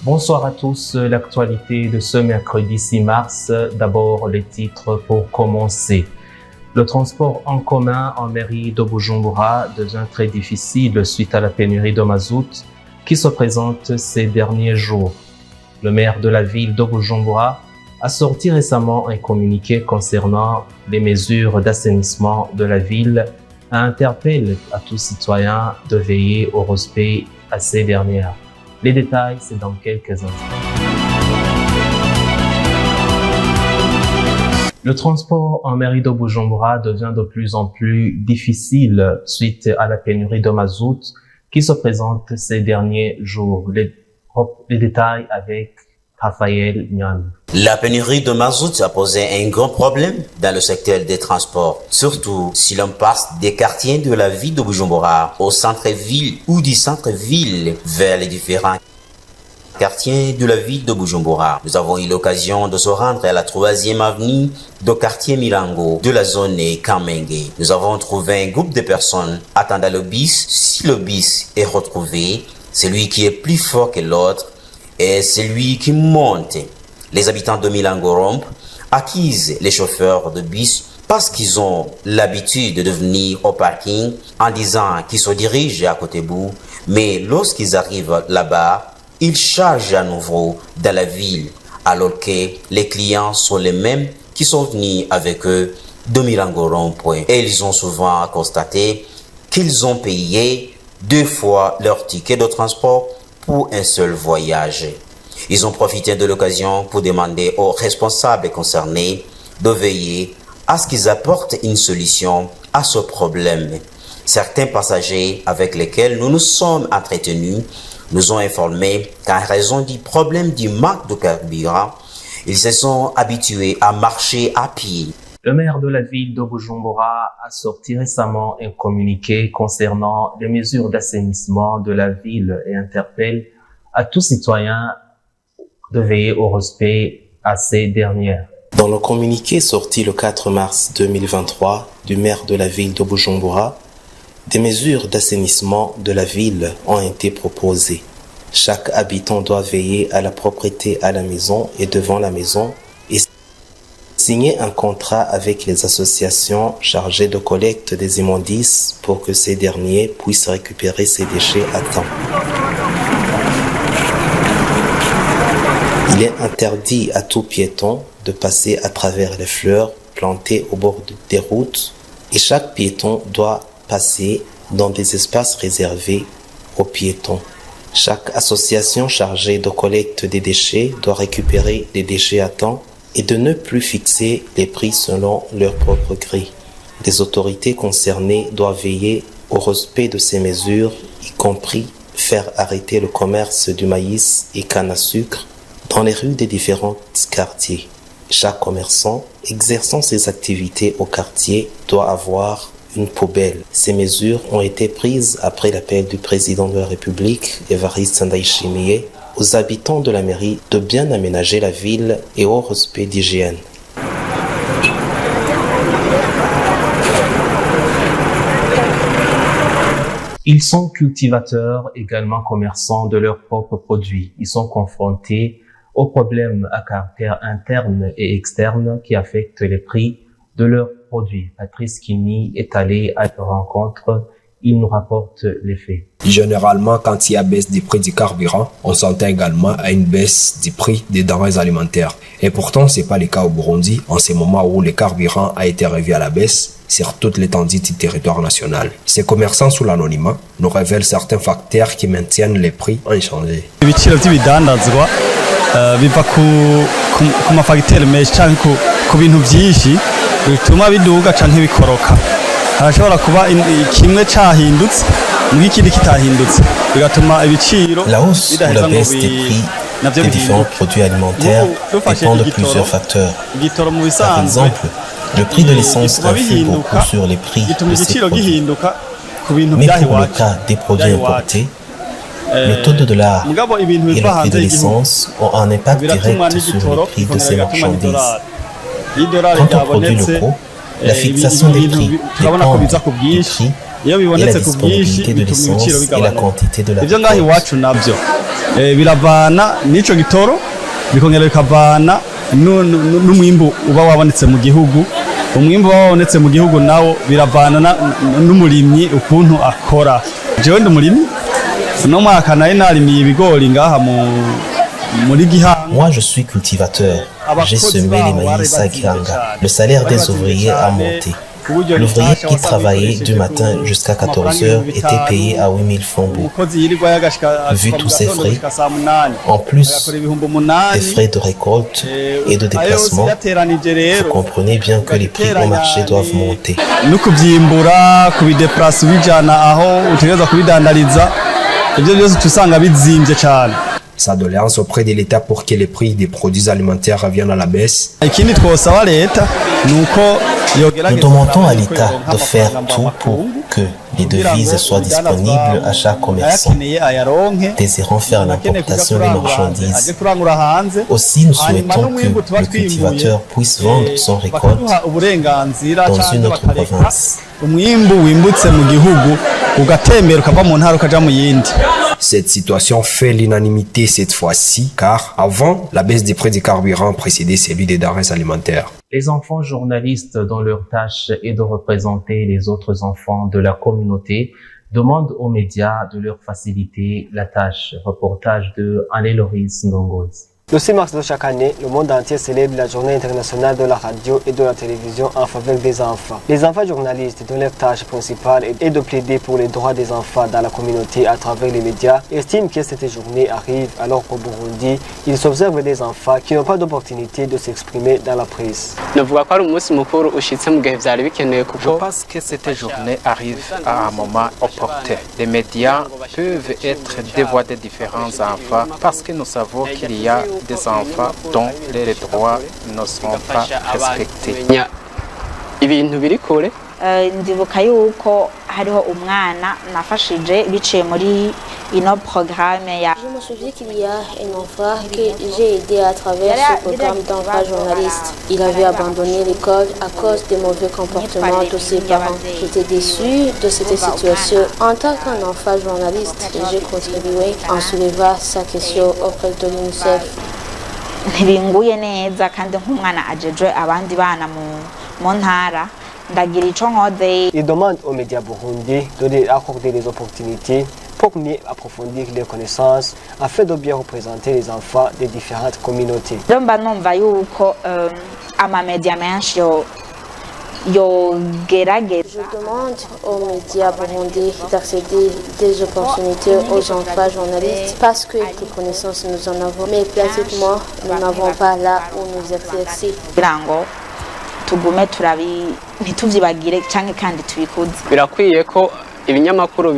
Bonsoir à tous, l'actualité de ce mercredi 6 mars. D'abord, les titres pour commencer. Le transport en commun en mairie de Bujumbura devient très difficile suite à la pénurie de mazout qui se présente ces derniers jours. Le maire de la ville de Bujumbura a sorti récemment un communiqué concernant les mesures d'assainissement de la ville et interpelle à tous citoyens de veiller au respect à ces dernières. Les détails, c'est dans quelques instants. Le transport en mairie de Bujumbura devient de plus en plus difficile suite à la pénurie de mazout qui se présente ces derniers jours. Les détails avec Raphaël Nyan. La pénurie de mazout a posé un grand problème dans le secteur des transports, surtout si l'on passe des quartiers de la ville de Bujumbura au centre-ville ou du centre-ville vers les différents quartiers de la ville de Bujumbura. Nous avons eu l'occasion de se rendre à la 3e avenue du quartier Mirango de la zone Kamenge. Nous avons trouvé un groupe de personnes attendant le bus. Si le bus est retrouvé, celui qui est plus fort que l'autre est celui qui monte. Les habitants de Milango accusent les chauffeurs de bus parce qu'ils ont l'habitude de venir au parking en disant qu'ils se dirigent à côté bout, mais lorsqu'ils arrivent là-bas, ils chargent à nouveau dans la ville, alors que les clients sont les mêmes qui sont venus avec eux de Milango Rond-Point. Et ils ont souvent constaté qu'ils ont payé 2 fois leur ticket de transport pour un seul voyage. Ils ont profité de l'occasion pour demander aux responsables concernés de veiller à ce qu'ils apportent une solution à ce problème. Certains passagers avec lesquels nous nous sommes entretenus nous ont informé qu'en raison du problème du manque de carburant, ils se sont habitués à marcher à pied. Le maire de la ville de Bujumbura a sorti récemment un communiqué concernant les mesures d'assainissement de la ville et interpelle à tous citoyens de veiller au respect à ces dernières. Dans le communiqué sorti le 4 mars 2023 du maire de la ville de Bujumbura, des mesures d'assainissement de la ville ont été proposées. Chaque habitant doit veiller à la propreté à la maison et devant la maison et signer un contrat avec les associations chargées de collecte des immondices pour que ces derniers puissent récupérer ces déchets à temps. Il est interdit à tout piéton de passer à travers les fleurs plantées au bord des routes et chaque piéton doit passer dans des espaces réservés aux piétons. Chaque association chargée de collecte des déchets doit récupérer les déchets à temps et de ne plus fixer les prix selon leur propre grille. Les autorités concernées doivent veiller au respect de ces mesures, y compris faire arrêter le commerce du maïs et canne à sucre dans les rues des différents quartiers. Chaque commerçant exerçant ses activités au quartier doit avoir une poubelle. Ces mesures ont été prises après l'appel du président de la République, Evariste Ndayishimiye, aux habitants de la mairie de bien aménager la ville et au respect d'hygiène. Ils sont cultivateurs, également commerçants de leurs propres produits. Ils sont confrontés aux problèmes à caractère interne et externe qui affectent les prix de leurs produits. Patrice Kini est allé à leur rencontre. Il nous rapporte les faits. Généralement, quand il y a baisse du prix du carburant, on s'entend également à une baisse du prix des denrées alimentaires. Et pourtant, ce n'est pas le cas au Burundi, en ce moment où le carburant a été revu à la baisse sur toute l'étendue du territoire national. Ces commerçants sous l'anonymat nous révèlent certains facteurs qui maintiennent les prix inchangés. biva ku mafagiteri menshi cyangwa ku bintu byinshi bituma biduga cyangwa bikoroka. Harashobora kuba kimwe cyahindutse n'ikindi kitahindutse bigatuma ibiciro. La hausse ou la baisse des prix des différents produits alimentaires dépend de plusieurs facteurs. Par exemple, le prix de l'essence influe beaucoup sur les prix de ces produits. Mais pour le cas des produits importés, le taux de dollar et le prix de l'essence ont un impact direct sur le prix de ces marchandises. Quant aux produits locaux, la fixation des prix dépend du prix iyo et la bibonetse ku bwinshi disponibilité de bituma ibiciro l'essence et la bigabanuka quantité de la ivyo ngaho récolte. iwacu navyo biravana n'ico gitoro bikongera bikavana n'umwimbu uba wabonetse mu gihugu. Umwimbu uba wabonetse mu gihugu nawo biravana n'umurimyi ukuntu akora. Jewe ndi umurimyi uno mwaka nari narimiye ibigori ngaha muri Gihanga. Moi, je suis cultivateur. J'ai semé les maïs à Gihanga. Le salaire des ouvriers a monté. L'ouvrier qui travaillait du matin jusqu'à 14 heures était payé à 8000 francs. Vu tous ces frais, en plus des frais de récolte et de déplacement, vous comprenez bien que les prix au marché doivent monter. No kubyimbura kubideplace bijana aho utegereza kubidandariza ibyo byose tusanga bizimvye cyane. Sa doléance auprès de l'État pour que les prix des produits alimentaires reviennent à la baisse. Ikindi twosaba leta nuko Nous demandons à l'État de faire tout pour que les devises soient disponibles à chaque commerçant désirant faire l'importation des marchandises. Aussi, nous souhaitons que le cultivateur puisse vendre son récolte dans une autre province. Cette situation fait l'unanimité cette fois-ci, car avant, la baisse des prix des carburants précédait celui des denrées alimentaires. Les enfants journalistes, dont leur tâche est de représenter les autres enfants de la communauté, demandent aux médias de leur faciliter la tâche. Reportage de Anne-Loris Ndongozi. Le 6 mars de chaque année, le monde entier célèbre la journée internationale de la radio et de la télévision en faveur des enfants. Les enfants journalistes, dont leur tâche principale est de plaider pour les droits des enfants dans la communauté à travers les médias, estiment que cette journée arrive alors qu'au Burundi, il s'observe des enfants qui n'ont pas d'opportunité de s'exprimer dans la presse. Je pense que cette journée arrive à un moment opportun. Les médias peuvent être des voix des différents enfants parce que nous savons qu'il y a des enfants dont les droits ne sont pas respectés. ndibuka yuko hariho umwana nafashije biciye muri ino programme ya. Je me souviens qu'il y a un enfant que j'ai aidé à travers ce programme d'enfants journalistes. Il avait abandonné l'école à cause des mauvais comportements de ses parents. J'étais déçue de cette situation. En tant qu'un enfant journaliste, j'ai contribué en soulevant sa question auprès de l'UNICEF. Ntibinguye neza kandi nk'umwana ajejwe abandi bana mu ntara. Il demande aux médias burundais de leur accorder des opportunités pour mieux approfondir leurs connaissances afin de bien représenter les enfants des différentes communautés. Je demande aux médias burundais d'accéder des opportunités aux enfants journalistes parce que les connaissances nous en avons, mais pratiquement nous n'avons pas là où nous exercer. Tugume ntituvyibagire canke kandi tubikuze. Birakwiye ko ibinyamakuru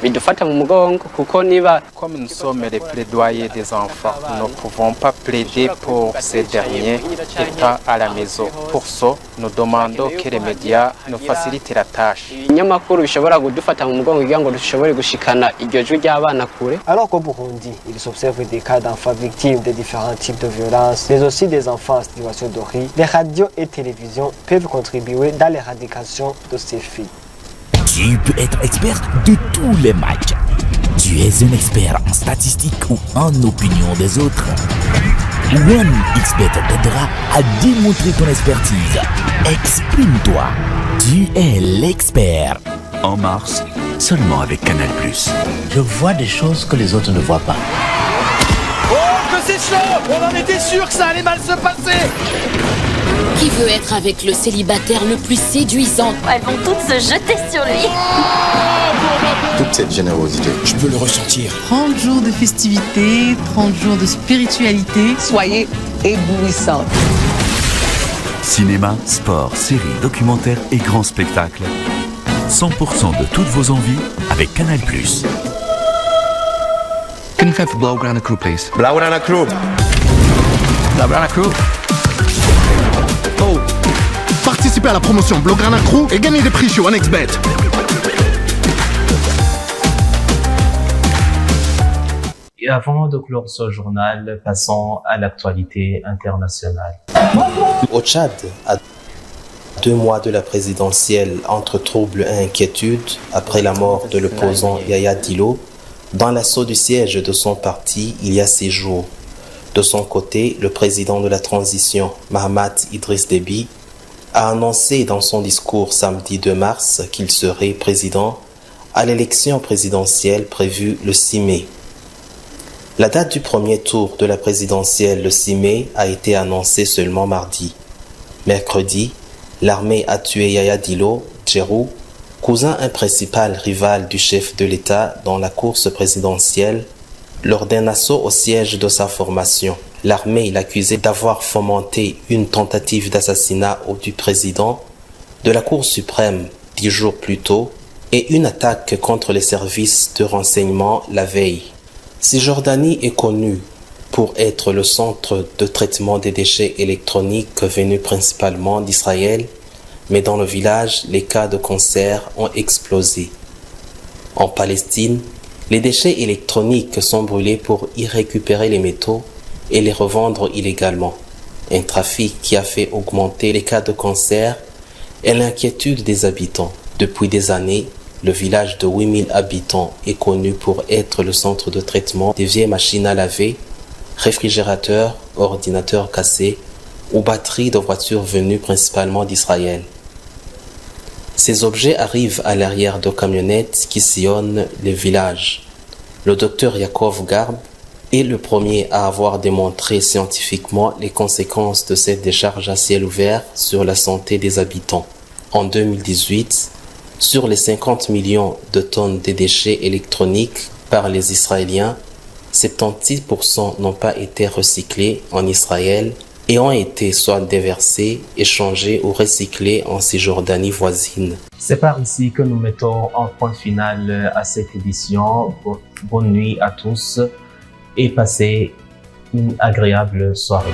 bidufata mu mugongo kuko niba comme nous sommes les plaidoyers des enfants, nous ne pouvons pas plaider pour ces derniers étant à la maison. Pour ça, nous demandons que les médias nous facilitent la tâche. Ibinyamakuru bishobora kudufata mu mugongo kugira ngo dushobore gushikana iryo jwi ry'abana kure. Alors qu'au Burundi, il s'observe des cas d'enfants victimes de différents types de violences, mais aussi des enfants en situation de riz, les radios et télévisions peuvent contribuer dans l'éradication de ces faits. Tu peux être expert de tous les matchs. Tu es un expert en statistiques ou en opinion des autres. OneXBet t'aidera à démontrer ton expertise. Exprime-toi. Tu es l'expert. En mars, seulement avec Canal+. Je vois des choses que les autres ne voient pas. Oh, que c'est chaud! On en était sûr que ça allait mal se passer! Qui veut être avec le célibataire le plus séduisant? Elles vont toutes se jeter sur lui. Toute cette générosité, je peux le ressentir. 30 jours de festivités, 30 jours de spiritualité. Soyez éblouissants. Cinéma, sport, séries, documentaires et grands spectacles. 100% de toutes vos envies avec Canal+. Can you have the Blaugrana crew, please? Blaugrana crew. Blaugrana crew. Oh, participez à la promotion Blaugrana Crew et gagnez des prix chez OneXBet. Et avant de clore ce journal, passons à l'actualité internationale. Au Tchad, à 2 mois de la présidentielle entre troubles et inquiétudes, après la mort de l'opposant Yaya Dillo, dans l'assaut du siège de son parti il y a 6 jours. De son côté, le président de la transition, Mahamat Idriss Déby, a annoncé dans son discours samedi 2 mars qu'il serait président à l'élection présidentielle prévue le 6 mai. La date du premier tour de la présidentielle le 6 mai a été annoncée seulement mardi. Mercredi, l'armée a tué Yaya Dillo, Djerou, cousin et principal rival du chef de l'État dans la course présidentielle, lors d'un assaut au siège de sa formation. L'armée l'accusait d'avoir fomenté une tentative d'assassinat du président de la Cour suprême 10 jours plus tôt et une attaque contre les services de renseignement la veille. Cisjordanie est connue pour être le centre de traitement des déchets électroniques venus principalement d'Israël, mais dans le village, les cas de cancer ont explosé. En Palestine, les déchets électroniques sont brûlés pour y récupérer les métaux et les revendre illégalement. Un trafic qui a fait augmenter les cas de cancer et l'inquiétude des habitants. Depuis des années, le village de 8000 habitants est connu pour être le centre de traitement des vieilles machines à laver, réfrigérateurs, ordinateurs cassés ou batteries de voitures venues principalement d'Israël. Ces objets arrivent à l'arrière de camionnettes qui sillonnent les villages. Le docteur Yaakov Garb est le premier à avoir démontré scientifiquement les conséquences de cette décharge à ciel ouvert sur la santé des habitants. En 2018, sur les 50 millions de tonnes de déchets électroniques par les Israéliens, 76% n'ont pas été recyclés en Israël et ont été soit déversés, échangés ou recyclés en Cisjordanie voisine. C'est par ici que nous mettons un point final à cette édition. Bonne nuit à tous et passez une agréable soirée.